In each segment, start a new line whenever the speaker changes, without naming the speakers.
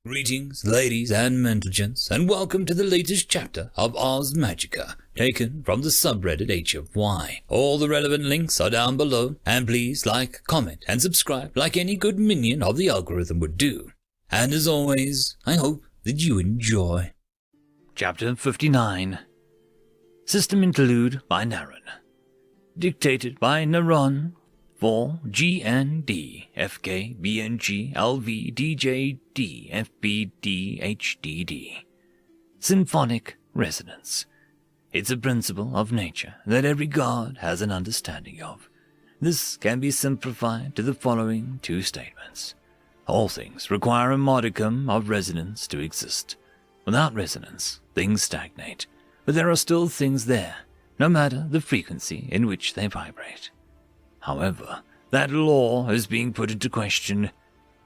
Greetings, ladies and gentlemen, and welcome to the latest chapter of Ars Magica, taken from the subreddit HFY. All the relevant links are down below, and please like, comment, and subscribe like any good minion of the algorithm would do. And as always, I hope that you enjoy. Chapter 59. System Interlude by Naren. Dictated by Naron. For GND FK BNG LV DJD FBD HDD. Symphonic resonance. It's a principle of nature that every god has an understanding of. This can be simplified to the following two statements. All things require a modicum of resonance to exist. Without resonance, things stagnate, but there are still things there, no matter the frequency in which they vibrate. However, that law is being put into question,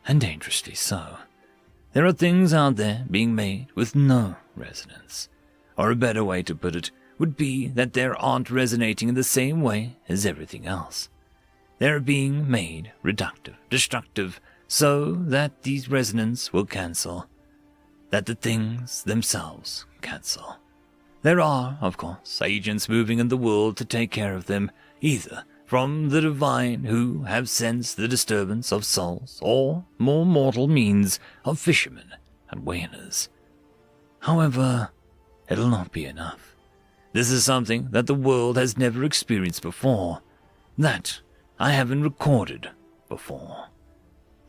and dangerously so. There are things out there being made with no resonance. Or a better way to put it would be that they aren't resonating in the same way as everything else. They're being made reductive, destructive, so that these resonance will cancel. That the things themselves cancel. There are, of course, agents moving in the world to take care of them, either from the divine who have sensed the disturbance of souls, or more mortal means of fishermen and whalers. However, it'll not be enough. This is something that the world has never experienced before, that I haven't recorded before.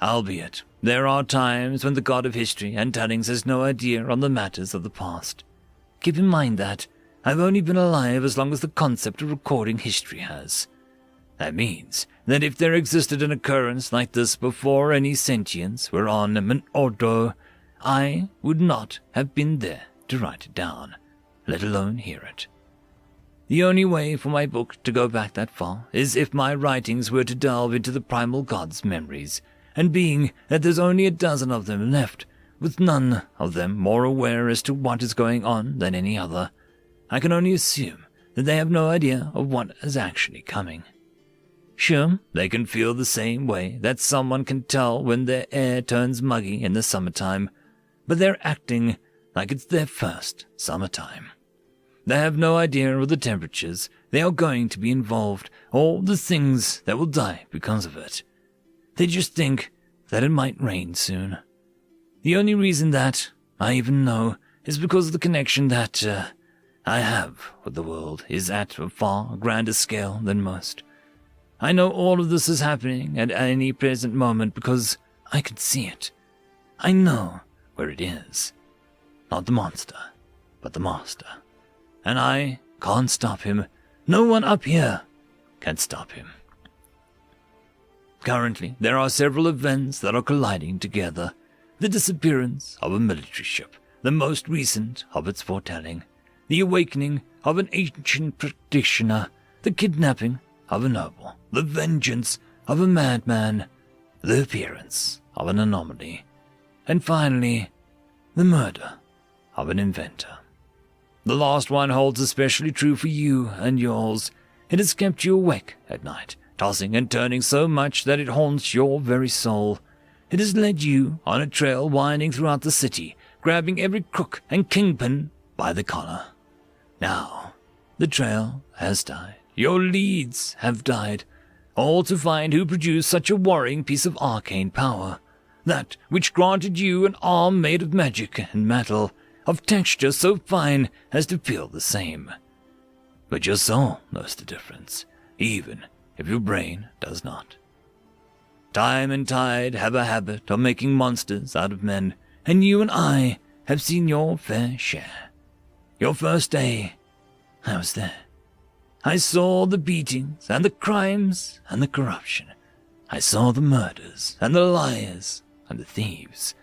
Albeit, there are times when the god of history and tellings has no idea on the matters of the past. Keep in mind that I've only been alive as long as the concept of recording history has. That means that if there existed an occurrence like this before any sentients were on an ordo, I would not have been there to write it down, let alone hear it. The only way for my book to go back that far is if my writings were to delve into the primal gods' memories, and being that there's only a dozen of them left, with none of them more aware as to what is going on than any other, I can only assume that they have no idea of what is actually coming. Sure, they can feel the same way that someone can tell when their air turns muggy in the summertime, but they're acting like it's their first summertime. They have no idea of the temperatures they are going to be involved, or the things that will die because of it. They just think that it might rain soon. The only reason that I even know is because of the connection that I have with the world is at a far grander scale than most. I know all of this is happening at any present moment because I can see it. I know where it is. Not the monster, but the master. And I can't stop him. No one up here can stop him. Currently, there are several events that are colliding together. The disappearance of a military ship, the most recent of its foretelling. The awakening of an ancient practitioner. The kidnapping of a noble, the vengeance of a madman, the appearance of an anomaly, and finally, the murder of an inventor. The last one holds especially true for you and yours. It has kept you awake at night, tossing and turning so much that it haunts your very soul. It has led you on a trail winding throughout the city, grabbing every crook and kingpin by the collar. Now, the trail has died. Your leads have died, all to find who produced such a worrying piece of arcane power, that which granted you an arm made of magic and metal, of texture so fine as to feel the same. But your soul knows the difference, even if your brain does not. Time and tide have a habit of making monsters out of men, and you and I have seen your fair share. Your first day, I was there. I saw the beatings and the crimes and the corruption. I saw the murders and the liars and the thieves.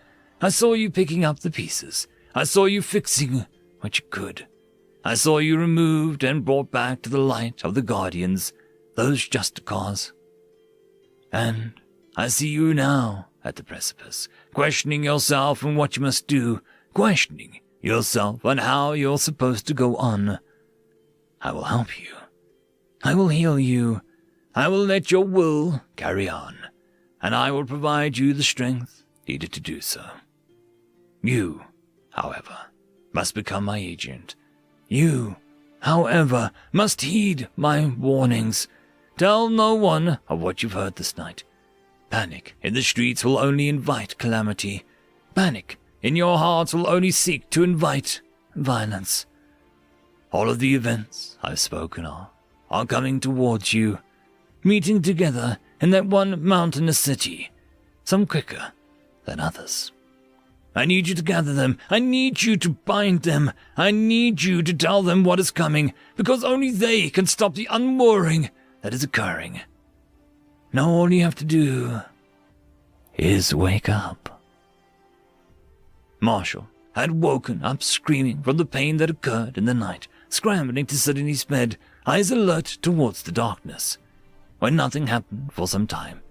I saw you picking up the pieces. I saw you fixing what you could. I saw you removed and brought back to the light of the guardians, those just cause. And I see you now at the precipice, questioning yourself and what you must do, questioning yourself on how you're supposed to go on. I will help you. I will heal you. I will let your will carry on, and I will provide you the strength needed to do so.
You, however, must become my agent. You, however, must heed my warnings. Tell no one of what you've heard this night. Panic in the streets will only invite calamity. Panic in your hearts will only seek to invite violence. All of the events I've spoken of are coming towards you, meeting together in that one mountainous city, some quicker than others. I need you to gather them. I need you to bind them. I need you to tell them what is coming, because only they can stop the unmooring that is occurring. Now all you have to do is wake up. Marshall had woken up screaming from the pain that occurred in the night, scrambling to sit in his bed, eyes alert towards the darkness. When nothing happened for some time,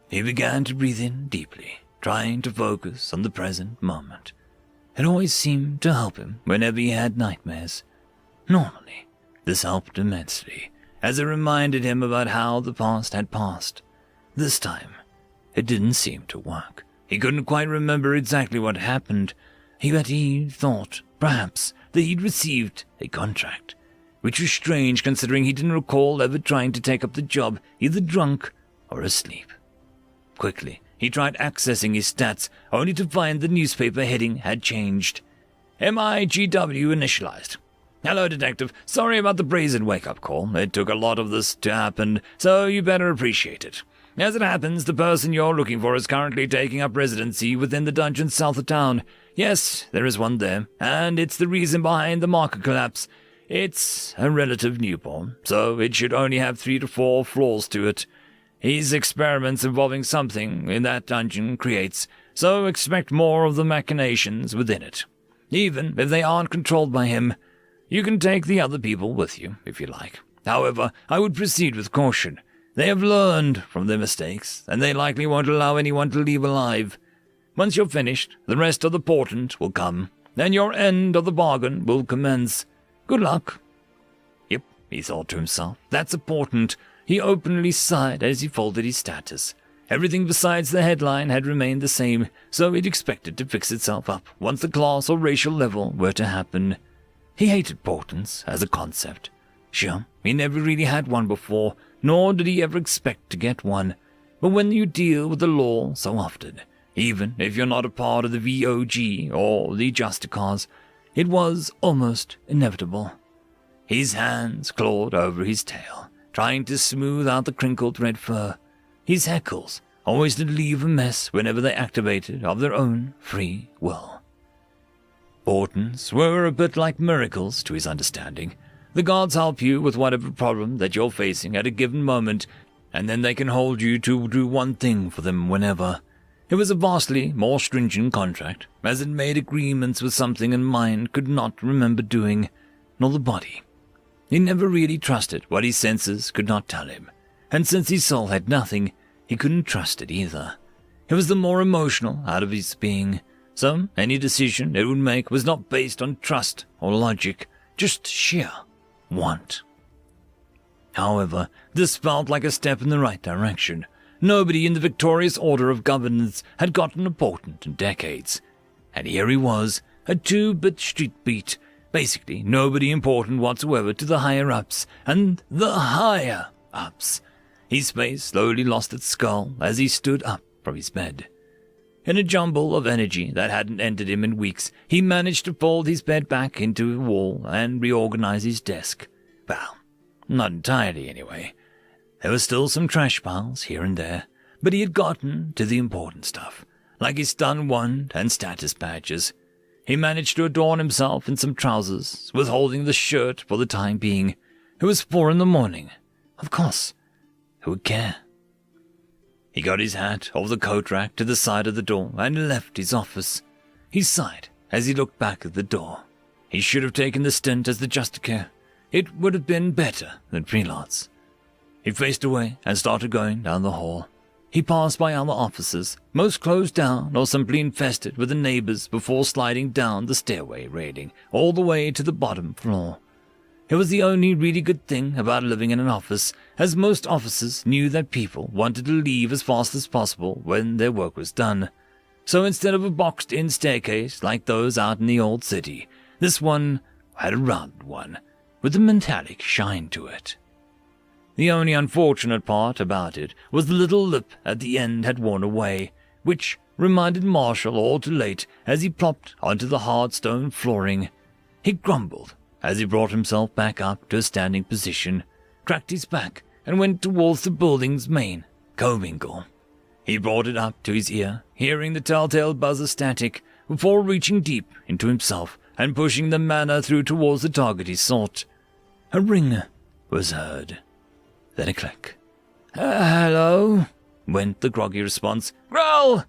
he began to breathe in deeply, trying to focus on the present moment. It always seemed to help him whenever he had nightmares. Normally, this helped immensely, as it reminded him about how the past had passed. This time, it didn't seem to work. He couldn't quite remember exactly what happened, but he thought, perhaps, that he'd received a contract, which was strange considering he didn't recall ever trying to take up the job, either drunk or asleep. Quickly, he tried accessing his stats, only to find the newspaper heading had changed. MIGW initialized. Hello, Detective. Sorry about the brazen wake-up call. It took a lot of this to happen, so you better appreciate it. As it happens, the person you're looking for is currently taking up residency within the dungeon south of town. Yes, there is one there, and it's the reason behind the market collapse. It's a relative newborn, so it should only have 3 to 4 floors to it. His experiments involving something in that dungeon creates, so expect more of the machinations within it. Even if they aren't controlled by him, you can take the other people with you, if you like. However, I would proceed with caution. They have learned from their mistakes, and they likely won't allow anyone to leave alive. Once you're finished, the rest of the portent will come, then your end of the bargain will commence. Good luck. Yep, he thought to himself, that's a portent. He openly sighed as he folded his status. Everything besides the headline had remained the same, so it expected to fix itself up once the class or racial level were to happen. He hated portents as a concept. Sure, he never really had one before, nor did he ever expect to get one. But when you deal with the law so often, even if you're not a part of the VOG or the Justicars, it was almost inevitable. His hands clawed over his tail, trying to smooth out the crinkled red fur. His heckles always did leave a mess whenever they activated of their own free will. Portents were a bit like miracles to his understanding. The gods help you with whatever problem that you're facing at a given moment, and then they can hold you to do one thing for them whenever. It was a vastly more stringent contract, as it made agreements with something in mind could not remember doing, nor the body. He never really trusted what his senses could not tell him, and since his soul had nothing, he couldn't trust it either. It was the more emotional out of his being, so any decision it would make was not based on trust or logic, just sheer want. However, this felt like a step in the right direction. Nobody in the victorious order of governance had gotten a portent in decades. And here he was, a 2-bit street beat, basically nobody important whatsoever to the higher-ups, and the higher-ups. His face slowly lost its skull as he stood up from his bed. In a jumble of energy that hadn't entered him in weeks, he managed to fold his bed back into a wall and reorganize his desk. Well, not entirely anyway. There were still some trash piles here and there, but he had gotten to the important stuff, like his stun wand and status badges. He managed to adorn himself in some trousers, withholding the shirt for the time being. It was 4 a.m. Of course, who would care? He got his hat off the coat rack to the side of the door and left his office. He sighed as he looked back at the door. He should have taken the stint as the Justicare. It would have been better than freelance. He faced away and started going down the hall. He passed by other offices, most closed down or simply infested with the neighbors before sliding down the stairway railing all the way to the bottom floor. It was the only really good thing about living in an office, as most offices knew that people wanted to leave as fast as possible when their work was done. So instead of a boxed-in staircase like those out in the old city, this one had a rounded one, with a metallic shine to it. The only unfortunate part about it was the little lip at the end had worn away, which reminded Marshall all too late as he plopped onto the hard stone flooring. He grumbled as he brought himself back up to a standing position, cracked his back, and went towards the building's main commingle. He brought it up to his ear, hearing the telltale buzz of static, before reaching deep into himself and pushing the mana through towards the target he sought. A ring was heard. Then a click. Hello? Went the groggy response. Growl!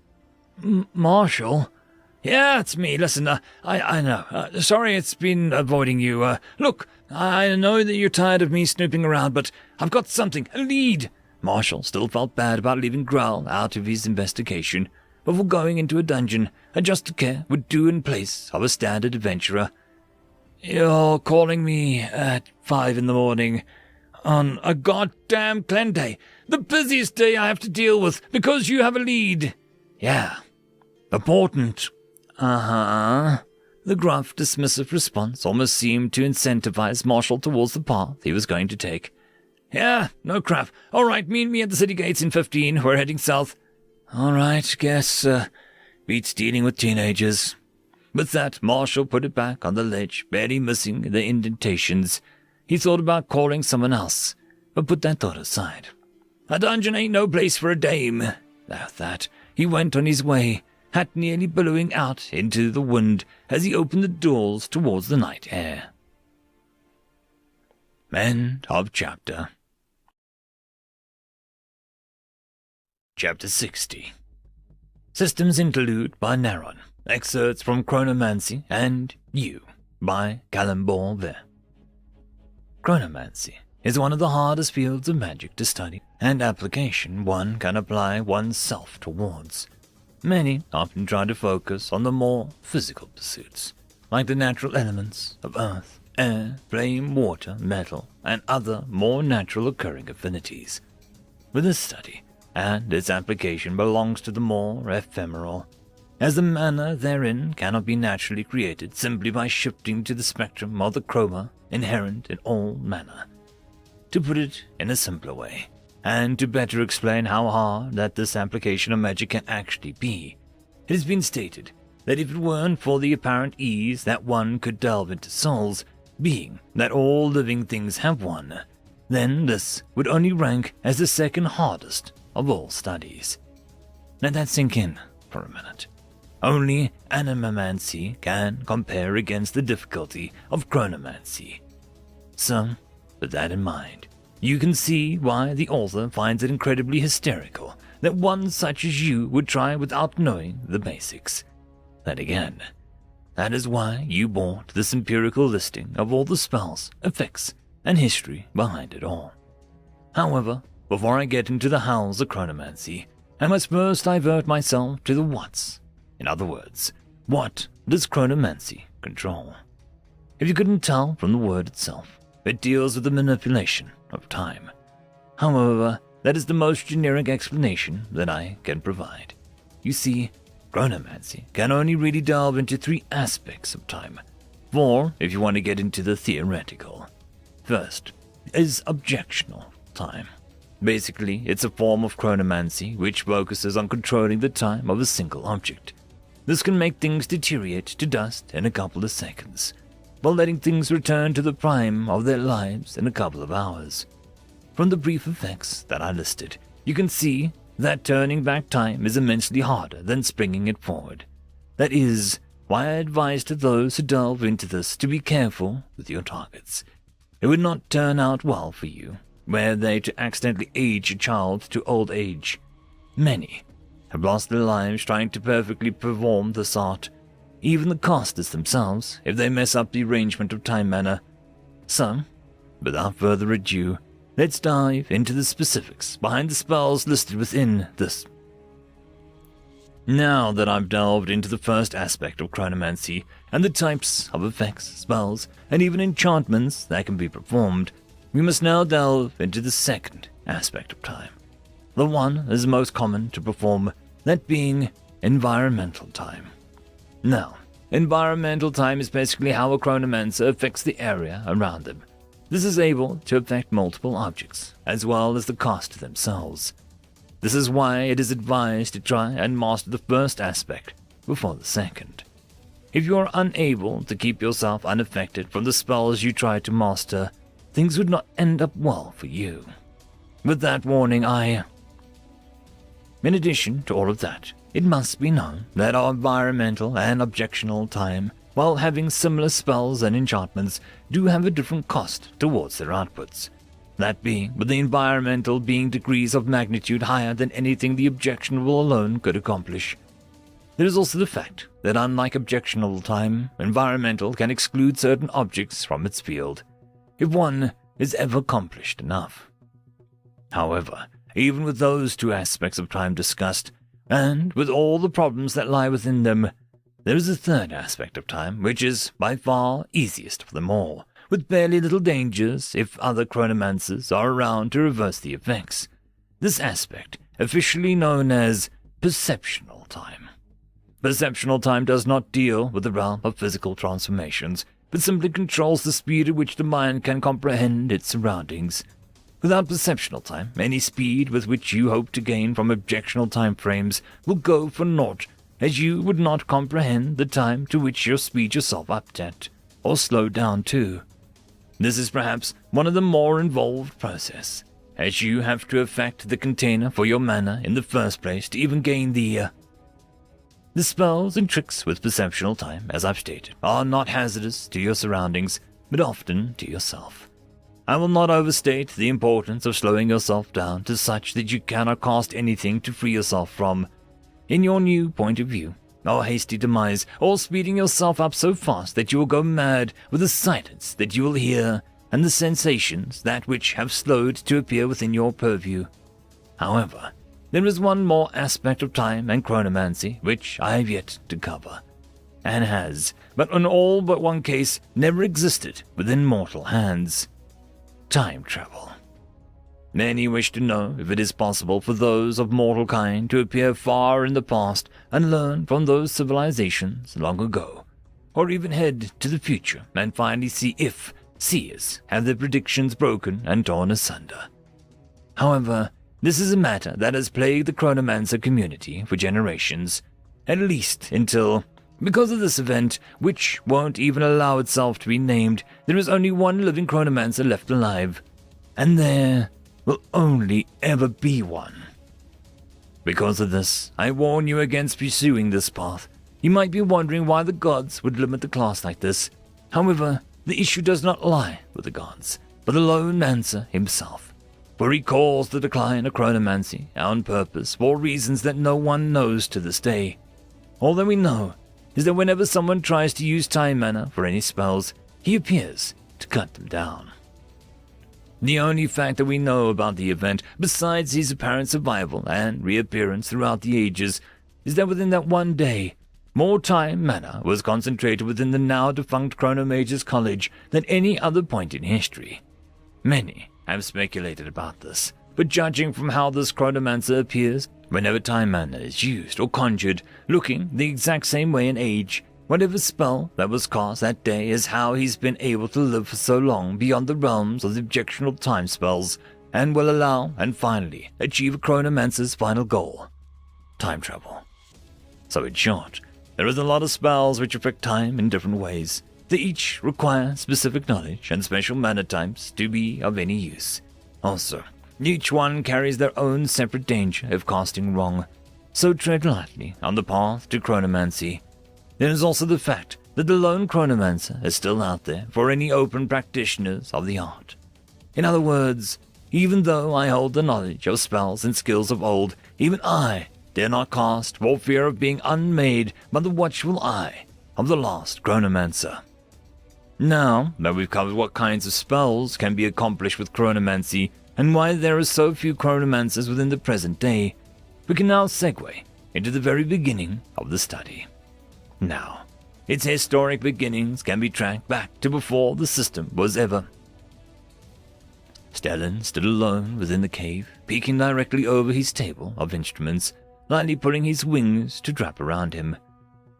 Marshall? Yeah, it's me. Listen, I know. Sorry it's been avoiding you. Look, I know that you're tired of me snooping around, but I've got something, a lead. Marshall still felt bad about leaving Growl out of his investigation. Before going into a dungeon, a just of care would do in place of a standard adventurer. You're calling me at 5 a.m. on a goddamn clan day, the busiest day I have to deal with because you have a lead. Yeah, important. Uh-huh. The gruff, dismissive response almost seemed to incentivize Marshall towards the path he was going to take. Yeah, no crap. All right, meet me at the city gates in 15. We're heading south. All right, guess beats dealing with teenagers. With that, Marshall put it back on the ledge, barely missing the indentations. He thought about calling someone else, but put that thought aside. A dungeon ain't no place for a dame. With that, he went on his way, hat nearly billowing out into the wind as he opened the doors towards the night air. End of chapter. Chapter 60. Systems Interlude by Naron. Excerpts from Chronomancy and You by Lbry. Chronomancy is one of the hardest fields of magic to study and application one can apply oneself towards. Many often try to focus on the more physical pursuits, like the natural elements of earth, air, flame, water, metal, and other more natural occurring affinities. But this study and its application belongs to the more ephemeral, as the mana therein cannot be naturally created simply by shifting to the spectrum of the chroma inherent in all mana. To put it in a simpler way, and to better explain how hard that this application of magic can actually be, it has been stated that if it weren't for the apparent ease that one could delve into souls, being that all living things have one, then this would only rank as the second hardest of all studies. Let that sink in for a minute. Only animamancy can compare against the difficulty of chronomancy. So, with that in mind, you can see why the author finds it incredibly hysterical that one such as you would try without knowing the basics. Then again, that is why you bought this empirical listing of all the spells, effects, and history behind it all. However, before I get into the hows of chronomancy, I must first divert myself to the whats. In other words, what does chronomancy control? If you couldn't tell from the word itself, it deals with the manipulation of time. However, that is the most generic explanation that I can provide. You see, chronomancy can only really delve into 3 aspects of time. 4, if you want to get into the theoretical. First is objectional time. Basically, it's a form of chronomancy which focuses on controlling the time of a single object. This can make things deteriorate to dust in a couple of seconds, while letting things return to the prime of their lives in a couple of hours. From the brief effects that I listed, you can see that turning back time is immensely harder than springing it forward. That is why I advise to those who delve into this to be careful with your targets. It would not turn out well for you, were they to accidentally age a child to old age. Many have lost their lives trying to perfectly perform this art, even the casters themselves, if they mess up the arrangement of time mana. So, without further ado, let's dive into the specifics behind the spells listed within this. Now that I've delved into the first aspect of chronomancy and the types of effects, spells, and even enchantments that can be performed, we must now delve into the second aspect of time. The one is most common to perform, that being environmental time. Now, environmental time is basically how a chronomancer affects the area around them. This is able to affect multiple objects, as well as the caster themselves. This is why it is advised to try and master the first aspect before the second. If you are unable to keep yourself unaffected from the spells you try to master, things would not end up well for you. With that warning, In addition to all of that, it must be known that our environmental and objectional time, while having similar spells and enchantments, do have a different cost towards their outputs. That being, with the environmental being degrees of magnitude higher than anything the objectionable alone could accomplish. There is also the fact that unlike objectionable time, environmental can exclude certain objects from its field, if one is ever accomplished enough. However, even with those two aspects of time discussed, and with all the problems that lie within them, there is a third aspect of time which is by far easiest for them all, with barely little dangers if other chronomancers are around to reverse the effects. This aspect, officially known as perceptional time. Perceptional time does not deal with the realm of physical transformations, but simply controls the speed at which the mind can comprehend its surroundings. Without perceptional time, any speed with which you hope to gain from objectional time frames will go for naught, as you would not comprehend the time to which you speed yourself up at, or slow down to. This is perhaps one of the more involved process, as you have to affect the container for your mana in the first place to even gain the spells and tricks with perceptional time, as I've stated, are not hazardous to your surroundings, but often to yourself. I will not overstate the importance of slowing yourself down to such that you cannot cast anything to free yourself from, in your new point of view, or hasty demise, or speeding yourself up so fast that you will go mad with the silence that you will hear and the sensations that which have slowed to appear within your purview. However, there is one more aspect of time and chronomancy which I have yet to cover, and has, but in all but one case, never existed within mortal hands. Time travel. Many wish to know if it is possible for those of mortal kind to appear far in the past and learn from those civilizations long ago, or even head to the future and finally see if seers have their predictions broken and torn asunder. However, this is a matter that has plagued the chronomancer community for generations, at least until, because of this event, which won't even allow itself to be named, there is only one living chronomancer left alive, and there will only ever be one. Because of this, I warn you against pursuing this path. You might be wondering why the gods would limit the class like this. However, the issue does not lie with the gods, but the lone mancer himself. For he calls the decline of chronomancy on purpose for reasons that no one knows to this day. All that we know is that whenever someone tries to use time mana for any spells, he appears to cut them down. The only fact that we know about the event, besides his apparent survival and reappearance throughout the ages, is that within that one day, more time mana was concentrated within the now-defunct Chronomages College than any other point in history. Many have speculated about this, but judging from how this chronomancer appears whenever time mana is used or conjured, looking the exact same way in age, whatever spell that was cast that day is how he's been able to live for so long beyond the realms of the objectional time spells, and will allow and finally achieve a chronomancer's final goal, time travel. So in short, there is a lot of spells which affect time in different ways. They each require specific knowledge and special mana types to be of any use. Also, each one carries their own separate danger if casting wrong, so tread lightly on the path to chronomancy. There is also the fact that the lone chronomancer is still out there for any open practitioners of the art. In other words, even though I hold the knowledge of spells and skills of old, even I dare not cast for fear of being unmade by the watchful eye of the last chronomancer. Now that we've covered what kinds of spells can be accomplished with chronomancy and why there are so few chronomancers within the present day, we can now segue into the very beginning of the study. Now, its historic beginnings can be tracked back to before the system was ever. Stellan stood alone within the cave, peeking directly over his table of instruments, lightly putting his wings to wrap around him.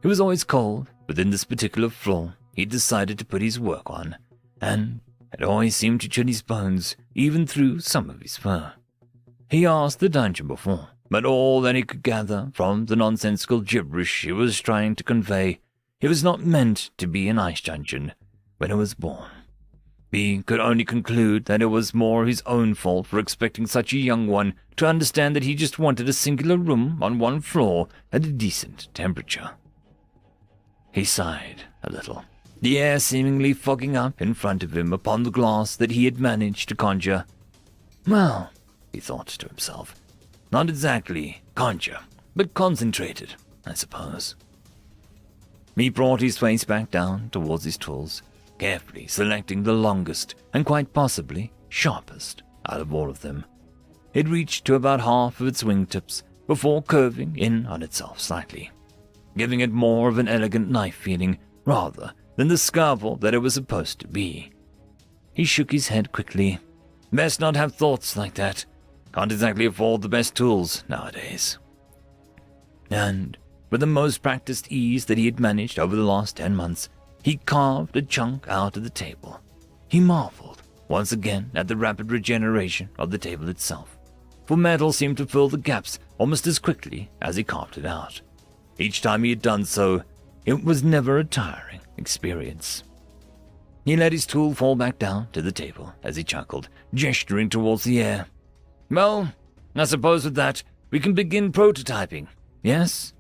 It was always cold within this particular floor he decided to put his work on, and it always seemed to chill his bones, even through some of his fur. He asked the dungeon before, but all that he could gather from the nonsensical gibberish he was trying to convey, it was not meant to be an ice dungeon when it was born. He could only conclude that it was more his own fault for expecting such a young one to understand that he just wanted a singular room on one floor at a decent temperature. He sighed a little, the air seemingly fogging up in front of him upon the glass that he had managed to conjure. Well, he thought to himself, not exactly conjure, but concentrated, I suppose. He brought his face back down towards his tools, carefully selecting the longest and quite possibly sharpest out of all of them. It reached to about half of its wingtips before curving in on itself slightly, giving it more of an elegant knife feeling rather than the scalpel that it was supposed to be. He shook his head quickly. Best not have thoughts like that. Can't exactly afford the best tools nowadays. And with the most practiced ease that he had managed over the last 10 months, he carved a chunk out of the table. He marveled once again at the rapid regeneration of the table itself, for metal seemed to fill the gaps almost as quickly as he carved it out. Each time he had done so, it was never a tiring experience. He let his tool fall back down to the table as he chuckled, gesturing towards the air. Well, I suppose with that, we can begin prototyping, yes?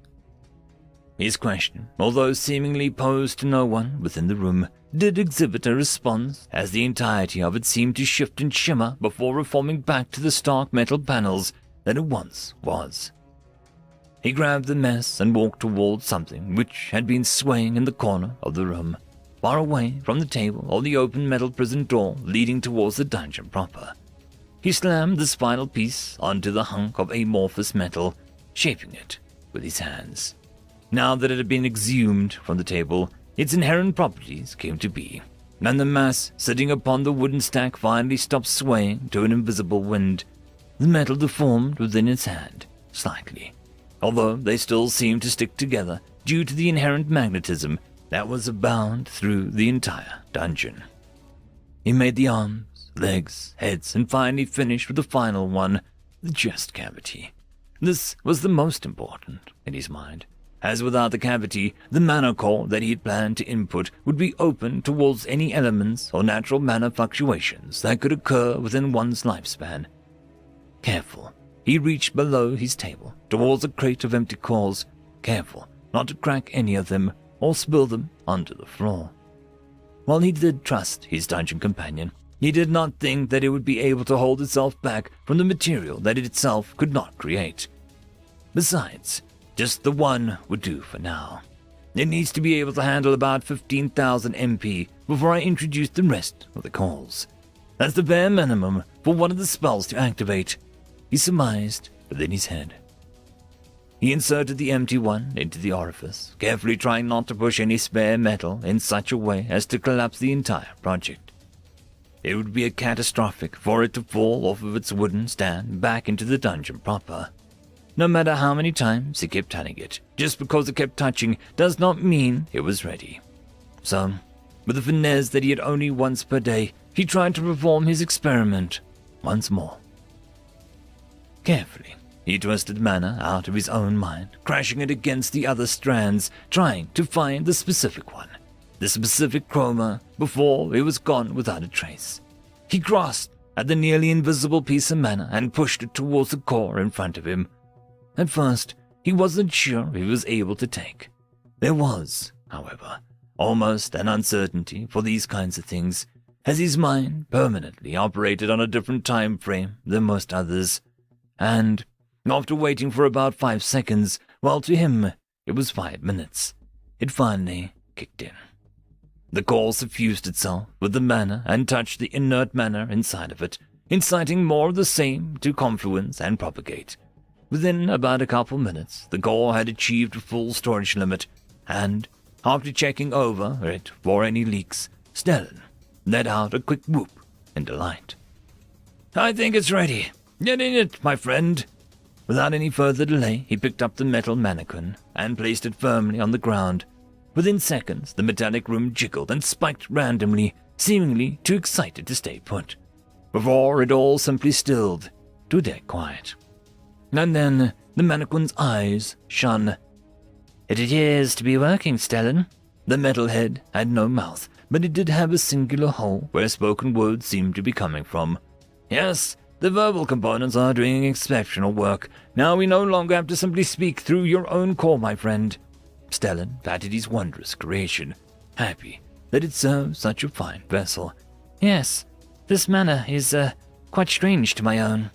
His question, although seemingly posed to no one within the room, did exhibit a response as the entirety of it seemed to shift and shimmer before reforming back to the stark metal panels that it once was. He grabbed the mess and walked towards something which had been swaying in the corner of the room, far away from the table or the open metal prison door leading towards the dungeon proper. He slammed the spinal piece onto the hunk of amorphous metal, shaping it with his hands. Now that it had been exhumed from the table, its inherent properties came to be, and the mass sitting upon the wooden stack finally stopped swaying to an invisible wind. The metal deformed within its hand, slightly, although they still seemed to stick together due to the inherent magnetism that was abound through the entire dungeon. He made the arms, legs, heads, and finally finished with the final one, the chest cavity. This was the most important in his mind, as without the cavity, the mana core that he had planned to input would be open towards any elements or natural mana fluctuations that could occur within one's lifespan. Careful, he reached below his table towards a crate of empty cores, careful not to crack any of them or spill them onto the floor. While he did trust his dungeon companion, he did not think that it would be able to hold itself back from the material that it itself could not create. Besides, just the one would do for now. It needs to be able to handle about 15,000 MP before I introduce the rest of the calls. That's the bare minimum for one of the spells to activate, he surmised within his head. He inserted the empty one into the orifice, carefully trying not to push any spare metal in such a way as to collapse the entire project. It would be catastrophic for it to fall off of its wooden stand back into the dungeon proper. No matter how many times he kept touching it, just because it kept touching does not mean it was ready. So, with the finesse that he had only once per day, he tried to perform his experiment once more. Carefully, he twisted mana out of his own mind, crashing it against the other strands, trying to find the specific one, the specific chroma, before it was gone without a trace. He grasped at the nearly invisible piece of mana and pushed it towards the core in front of him. At first, he wasn't sure he was able to take. There was, however, almost an uncertainty for these kinds of things, as his mind permanently operated on a different time frame than most others. And, after waiting for about 5 seconds, while to him it was 5 minutes, it finally kicked in. The core suffused itself with the mana and touched the inert mana inside of it, inciting more of the same to confluence and propagate. Within about a couple minutes, the core had achieved a full storage limit, and, after checking over it for any leaks, Stellan let out a quick whoop in delight. "I think it's ready. Get in it, my friend." Without any further delay, he picked up the metal mannequin and placed it firmly on the ground. Within seconds, the metallic room jiggled and spiked randomly, seemingly too excited to stay put, before it all simply stilled to a dead quiet. And then the mannequin's eyes shone.
It appears to be working, Stellan.
The metal head had no mouth, but it did have a singular hole where spoken words seemed to be coming from. Yes, the verbal components are doing exceptional work. Now we no longer have to simply speak through your own core, my friend. Stellan patted his wondrous creation, happy that it served such a fine vessel.
Yes, this manner is, quite strange to my own.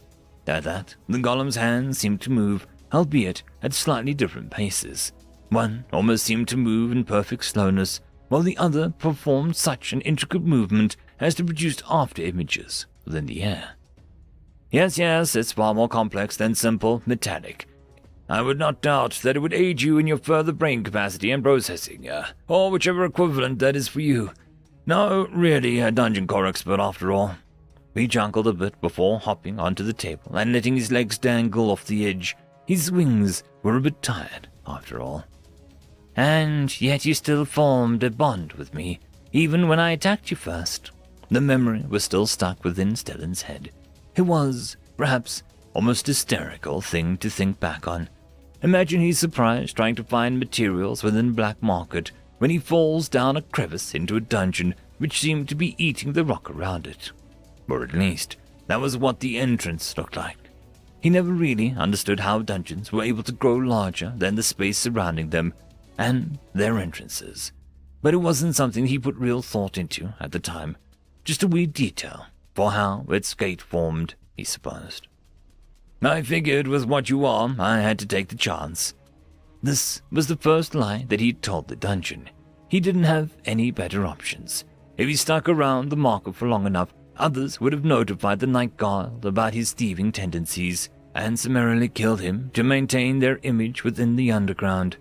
At that, the golem's hands seemed to move, albeit at slightly different paces. One almost seemed to move in perfect slowness, while the other performed such an intricate movement as to produce after images within the air. Yes, it's far more complex than simple metallic. I would not doubt that it would aid you in your further brain capacity and processing, or whichever equivalent that is for you. No, really a dungeon core expert after all. He chuckled a bit before hopping onto the table and letting his legs dangle off the edge. His wings were a bit tired, after all.
And yet you still formed a bond with me, even when I attacked you first.
The memory was still stuck within Stellan's head. It was, perhaps, almost hysterical thing to think back on. Imagine he's surprised trying to find materials within black market when he falls down a crevice into a dungeon which seemed to be eating the rock around it. Or at least, that was what the entrance looked like. He never really understood how dungeons were able to grow larger than the space surrounding them and their entrances. But it wasn't something he put real thought into at the time, just a weird detail for how its gate formed, he supposed. I figured with what you are, I had to take the chance. This was the first lie that he'd told the dungeon. He didn't have any better options. If he stuck around the market for long enough, others would have notified the Night Guard about his thieving tendencies and summarily killed him to maintain their image within the underground.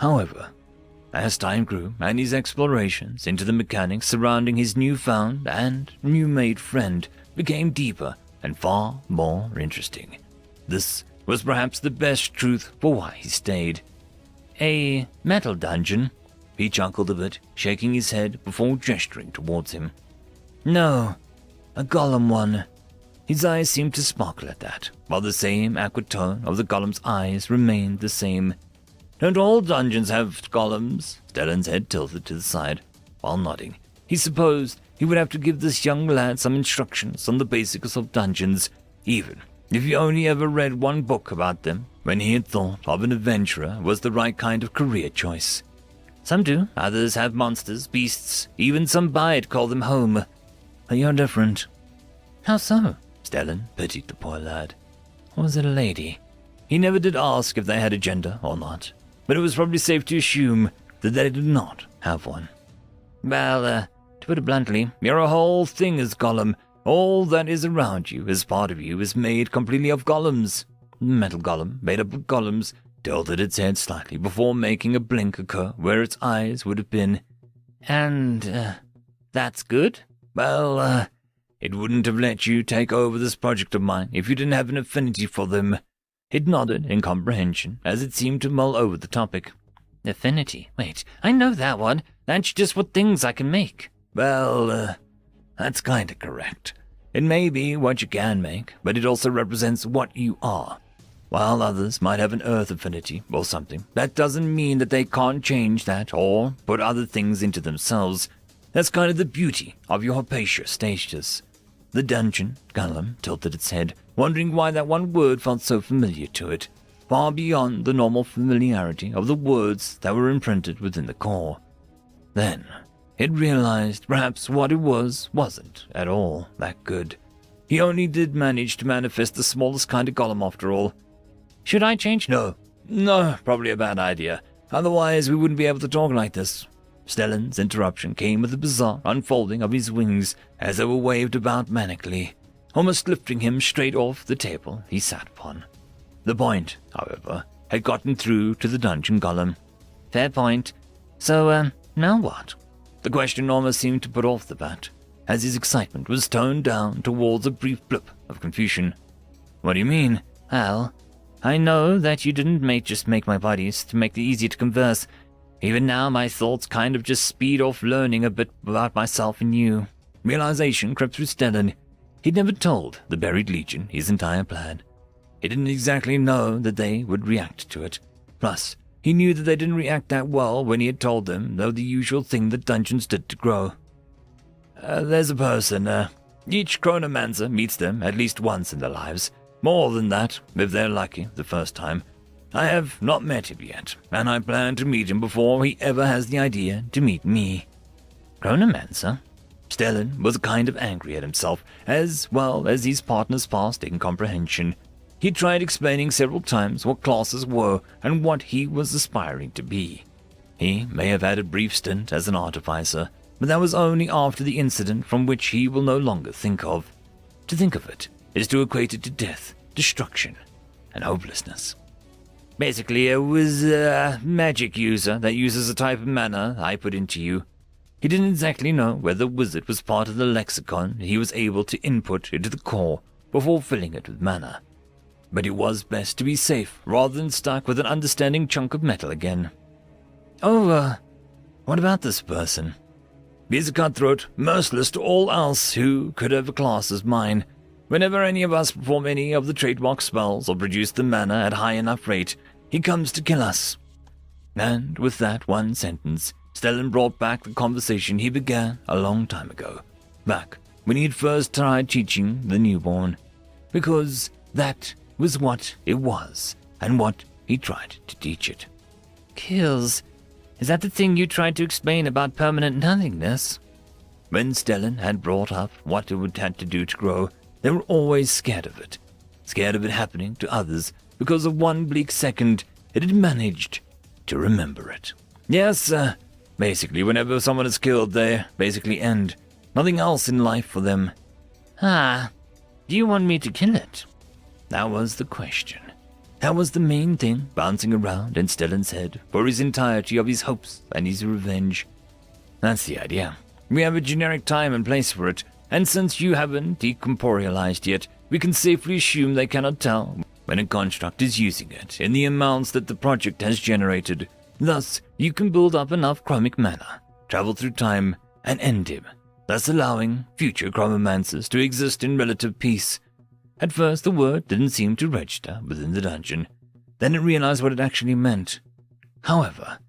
However, as time grew and his explorations into the mechanics surrounding his newfound and new-made friend became deeper and far more interesting, this was perhaps the best truth for why he stayed.
A metal dungeon?
He chuckled a bit, shaking his head before gesturing towards him.
No, a golem one.
His eyes seemed to sparkle at that, while the same aqua tone of the golem's eyes remained the same. Don't all dungeons have golems? Stellan's head tilted to the side, while nodding. He supposed he would have to give this young lad some instructions on the basics of dungeons, even if he only ever read one book about them when he had thought of an adventurer was the right kind of career choice.
Some do.
Others have monsters, beasts, even some bide call them home. But you're different.
How so?
Stellan pitied the poor lad.
Or was it a lady?
He never did ask if they had a gender or not, but it was probably safe to assume that they did not have one.
Well, to put it bluntly,
you're a whole thing as golem. All that is around you, as part of you, is made completely of golems. Metal golem, made up of golems, tilted its head slightly before making a blink occur where its eyes would have been.
And, that's good?
Well, it wouldn't have let you take over this project of mine if you didn't have an affinity for them. It nodded in comprehension as it seemed to mull over the topic.
Affinity? Wait, I know that one. That's just what things I can make.
Well, that's kinda correct. It may be what you can make, but it also represents what you are. While others might have an earth affinity or something, that doesn't mean that they can't change that or put other things into themselves. That's kind of the beauty of your Hypatia status. The dungeon golem tilted its head, wondering why that one word felt so familiar to it, far beyond the normal familiarity of the words that were imprinted within the core. Then it realized perhaps what it wasn't at all that good. He only did manage to manifest the smallest kind of golem after all.
Should I change?
No, probably a bad idea. Otherwise we wouldn't be able to talk like this. Stellan's interruption came with a bizarre unfolding of his wings as they were waved about manically, almost lifting him straight off the table he sat upon. The point, however, had gotten through to the dungeon golem.
Fair point. So, now what?
The question almost seemed to put off the bat, as his excitement was toned down towards a brief blip of confusion. What do you mean?
Well, I know that you didn't just make my bodies to make it easier to converse. Even now, my thoughts kind of just speed off learning a bit about myself and you. Realization crept through Stellan. He'd never told the Buried Legion his entire plan. He didn't exactly know that they would react to it. Plus, he knew that they didn't react that well when he had told them, though the usual thing that dungeons did to grow. There's a person, each chronomancer meets them at least once in their lives. More than that, if they're lucky, the first time. I have not met him yet, and I plan to meet him before he ever has the idea to meet me. Chronomancer? Stellan was kind of angry at himself, as well as his partner's past incomprehension. He tried explaining several times what classes were and what he was aspiring to be. He may have had a brief stint as an artificer, but that was only after the incident from which he will no longer think of. To think of it is to equate it to death, destruction, and hopelessness. Basically, it was a magic user that uses a type of mana I put into you. He didn't exactly know whether wizard was part of the lexicon he was able to input into the core before filling it with mana. But it was best to be safe rather than stuck with an understanding chunk of metal again. What about this person? He's a cutthroat, merciless to all else who could have a class as mine. Whenever any of us perform any of the trademark spells or produce the mana at high enough rate, he comes to kill us. And with that one sentence, Stellan brought back the conversation he began a long time ago, back when he had first tried teaching the newborn, because that was what it was, and what he tried to teach it. Kills? Is that the thing you tried to explain about permanent nothingness?
When Stellan had brought up what it would have to do to grow, they were always scared of it happening to others, because of one bleak second it had managed to remember it. Yes, basically whenever someone is killed, they basically end. Nothing else in life for them.
Do you want me to kill it?
That was the question. That was the main thing bouncing around in Stellan's head for his entirety of his hopes and his revenge. That's the idea. We have a generic time and place for it, and since you haven't decorporealized yet, we can safely assume they cannot tell when a construct is using it in the amounts that the project has generated. Thus, you can build up enough chromic mana, travel through time, and end him, thus allowing future chromomancers to exist in relative peace. At first, the word didn't seem to register within the dungeon. Then it realized what it actually meant. However,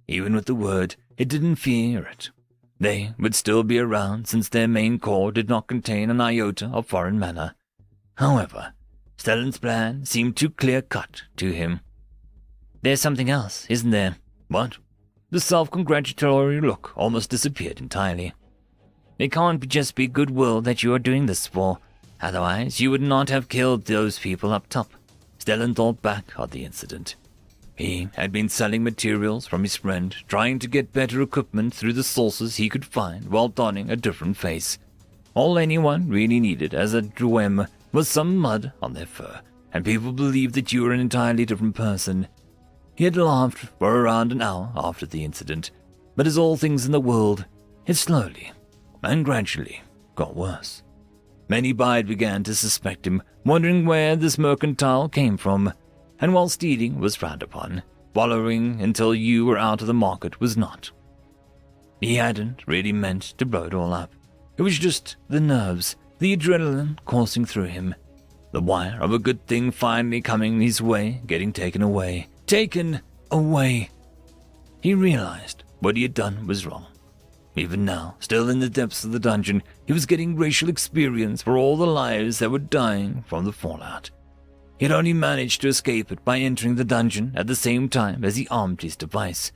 even with the word, it didn't fear it. They would still be around since their main core did not contain an iota of foreign mana. However, Stellan's plan seemed too clear-cut to him.
There's something else, isn't there?
What? The self-congratulatory look almost disappeared entirely.
It can't just be goodwill that you are doing this for. Otherwise, you would not have killed those people up top.
Stellan thought back on the incident. He had been selling materials from his friend, trying to get better equipment through the sources he could find while donning a different face. All anyone really needed as a druem was some mud on their fur, and people believed that you were an entirely different person. He had laughed for around an hour after the incident, but as all things in the world, it slowly and gradually got worse. Many bide began to suspect him, wondering where this mercantile came from, and while stealing was frowned upon, following until you were out of the market was not. He hadn't really meant to blow it all up. It was just the nerves, the adrenaline coursing through him, the wire of a good thing finally coming his way, getting taken away. Taken away! He realized what he had done was wrong. Even now, still in the depths of the dungeon, he was getting racial experience for all the lives that were dying from the fallout. He had only managed to escape it by entering the dungeon at the same time as he armed his device.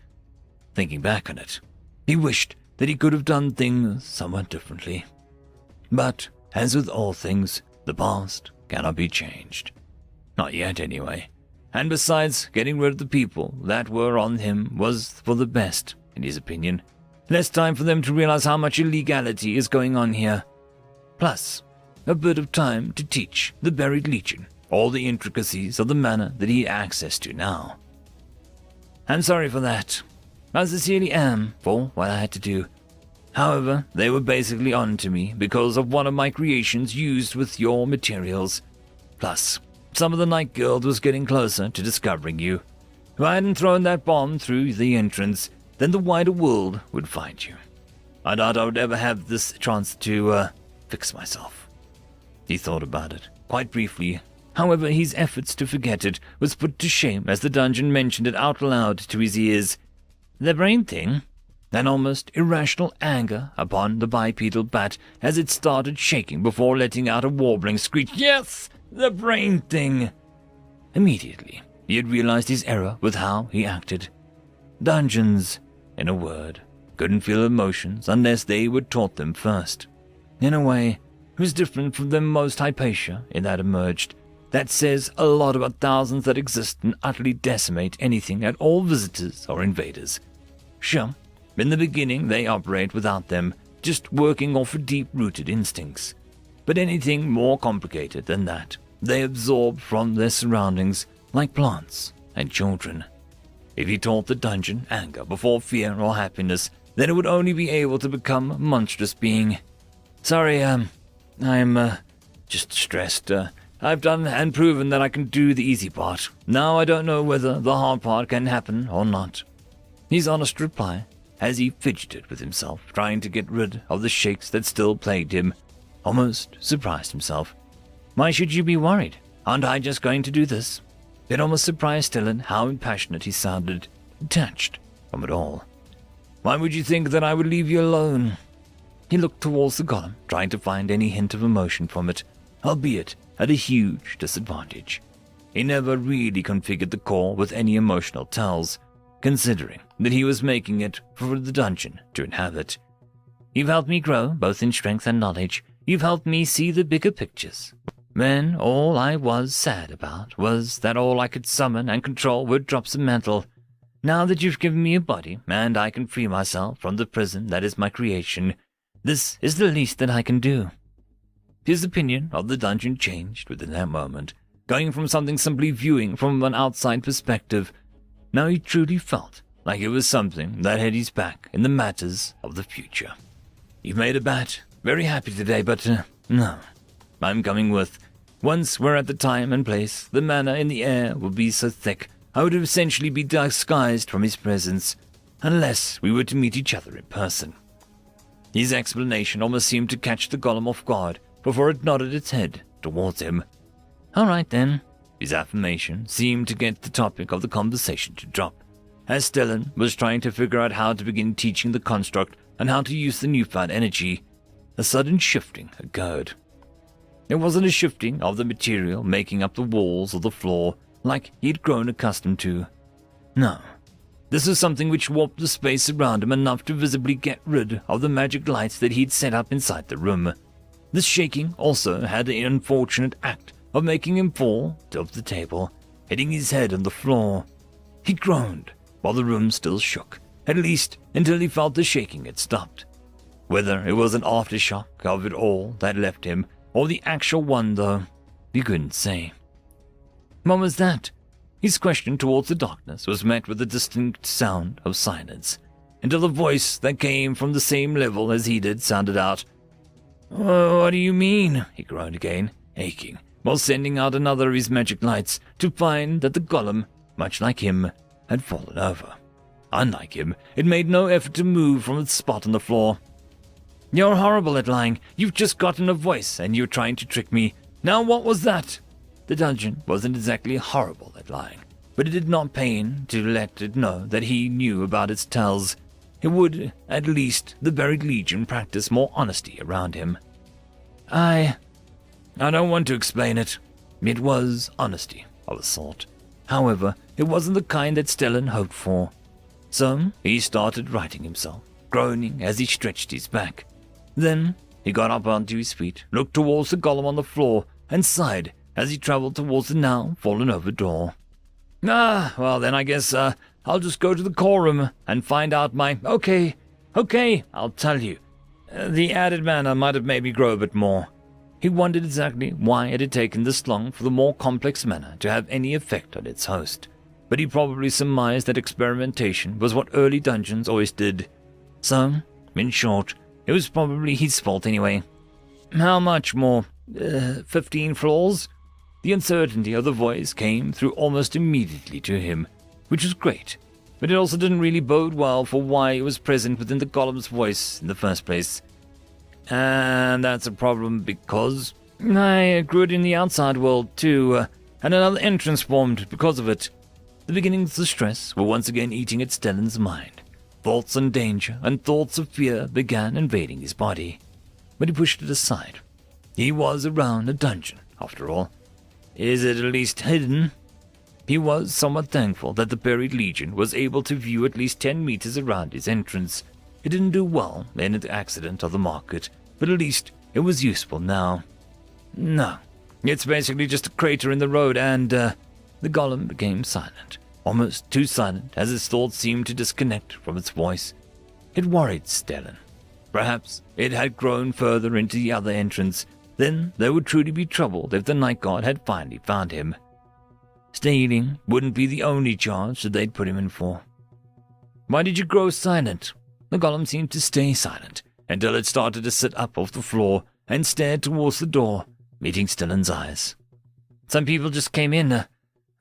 Thinking back on it, he wished that he could have done things somewhat differently. But, as with all things, the past cannot be changed. Not yet, anyway. And besides, getting rid of the people that were on him was for the best, in his opinion. Less time for them to realize how much illegality is going on here. Plus, a bit of time to teach the Buried Legion all the intricacies of the mana that he had access to now. I'm sorry for that. I sincerely am for what I had to do. However, they were basically on to me because of one of my creations used with your materials. Plus, Some of the Night Guild was getting closer to discovering you. If I hadn't thrown that bomb through the entrance, then the wider world would find you. I doubt I would ever have this chance to, fix myself." He thought about it, quite briefly. However, his efforts to forget it was put to shame as the dungeon mentioned it out loud to his ears. "The brain thing?" An almost irrational anger upon the bipedal bat as it started shaking before letting out a warbling screech. "Yes, the brain thing!" Immediately, he had realized his error with how he acted. Dungeons, in a word, couldn't feel emotions unless they were taught them first. In a way, it was different from the most Hypatia in that emerged. That says a lot about thousands that exist and utterly decimate anything at all visitors or invaders. Sure, in the beginning they operate without them, just working off of deep-rooted instincts. But anything more complicated than that, they absorb from their surroundings like plants and children. If he taught the dungeon anger before fear or happiness, then it would only be able to become a monstrous being. "Sorry, I'm just stressed. I've done and proven that I can do the easy part. Now I don't know whether the hard part can happen or not." His honest reply, as he fidgeted with himself, trying to get rid of the shakes that still plagued him, almost surprised himself. "Why should you be worried? Aren't I just going to do this?" It almost surprised Stellan how impassionate he sounded, detached from it all. "Why would you think that I would leave you alone?" He looked towards the golem, trying to find any hint of emotion from it, albeit at a huge disadvantage. He never really configured the core with any emotional tells, considering that he was making it for the dungeon to inhabit. "You've helped me grow, both in strength and knowledge. You've helped me see the bigger pictures. Then all I was sad about was that all I could summon and control were drops of metal. Now that you've given me a body, and I can free myself from the prison that is my creation, this is the least that I can do." His opinion of the dungeon changed within that moment, going from something simply viewing from an outside perspective. Now he truly felt like it was something that had his back in the matters of the future. "You've made a bat very happy today, but no, I'm coming with. Once we're at the time and place, the mana in the air will be so thick I would essentially be disguised from his presence, unless we were to meet each other in person." His explanation almost seemed to catch the golem off guard before it nodded its head towards him. "All right, then." His affirmation seemed to get the topic of the conversation to drop, as Stellan was trying to figure out how to begin teaching the construct and how to use the newfound energy. A sudden shifting occurred. It wasn't a shifting of the material making up the walls or the floor like he'd grown accustomed to. No, this was something which warped the space around him enough to visibly get rid of the magic lights that he'd set up inside the room. This shaking also had the unfortunate act of making him fall off the table, hitting his head on the floor. He groaned while the room still shook, at least until he felt the shaking had stopped. Whether it was an aftershock of it all that left him, or the actual one, though, he couldn't say. What was that? His question towards the darkness was met with a distinct sound of silence, until a voice that came from the same level as he did sounded out. "What do you mean?" he groaned again, aching, while sending out another of his magic lights to find that the golem, much like him, had fallen over. Unlike him, it made no effort to move from its spot on the floor. "You're horrible at lying. You've just gotten a voice and you're trying to trick me. Now what was that?" The dungeon wasn't exactly horrible at lying, but it did not pain to let it know that he knew about its tells. It would, at least, the buried legion practice more honesty around him. I don't want to explain it. It was honesty of a sort. However, it wasn't the kind that Stellan hoped for. So he started righting himself, groaning as he stretched his back. Then he got up onto his feet, looked towards the golem on the floor, and sighed as he traveled towards the now fallen-over door. Well then I guess I'll just go to the core room and find out my... Okay, I'll tell you. The added mana might have made me grow a bit more. He wondered exactly why it had taken this long for the more complex mana to have any effect on its host, but he probably surmised that experimentation was what early dungeons always did. So, in short, it was probably his fault anyway. How much more? 15 floors? The uncertainty of the voice came through almost immediately to him, which was great, but it also didn't really bode well for why it was present within the golem's voice in the first place. And that's a problem because I grew it in the outside world too, and another entrance formed because of it. The beginnings of stress were once again eating at Stellan's mind. Thoughts on danger and thoughts of fear began invading his body, but he pushed it aside. He was around a dungeon, after all. Is it at least hidden? He was somewhat thankful that the buried legion was able to view at least 10 meters around his entrance. It didn't do well in the accident of the market, but at least it was useful now. No, it's basically just a crater in the road, and the golem became silent. Almost too silent, as his thoughts seemed to disconnect from its voice. It worried Stellan. Perhaps it had grown further into the other entrance. Then there would truly be trouble if the night guard had finally found him. Stealing wouldn't be the only charge that they'd put him in for. Why did you grow silent? The golem seemed to stay silent until it started to sit up off the floor and stared towards the door, meeting Stellan's eyes. Some people just came in,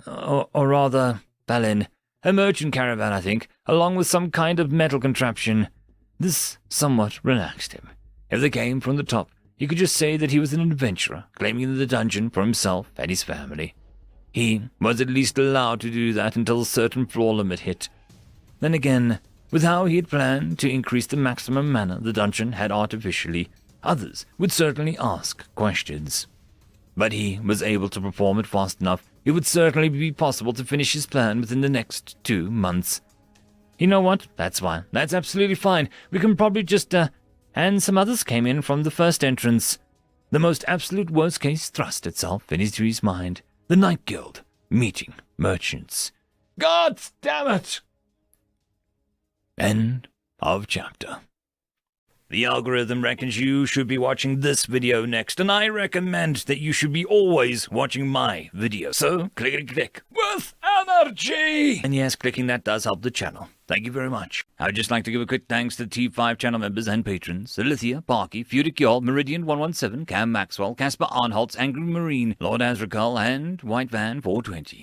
or rather, fell in. A merchant caravan, I think, along with some kind of metal contraption. This somewhat relaxed him. If they came from the top, he could just say that he was an adventurer, claiming the dungeon for himself and his family. He was at least allowed to do that until a certain floor limit hit. Then again, with how he had planned to increase the maximum mana the dungeon had artificially, others would certainly ask questions. But he was able to perform it fast enough. It would certainly be possible to finish his plan within the next 2 months. You know what? That's fine. That's absolutely fine. We can probably just, and some others came in from the first entrance. The most absolute worst case thrust itself into his mind. The Night Guild meeting merchants. God damn it! End of chapter. The algorithm reckons you should be watching this video next, and I recommend that you should be always watching my video. So, click with energy! And yes, clicking that does help the channel. Thank you very much. I would just like to give a quick thanks to the T5 channel members and patrons: Alithia, Parky, Fudic Yol, Meridian117, Cam Maxwell, Casper Arnholtz, Angry Marine, Lord Azrakal, and White Van 420.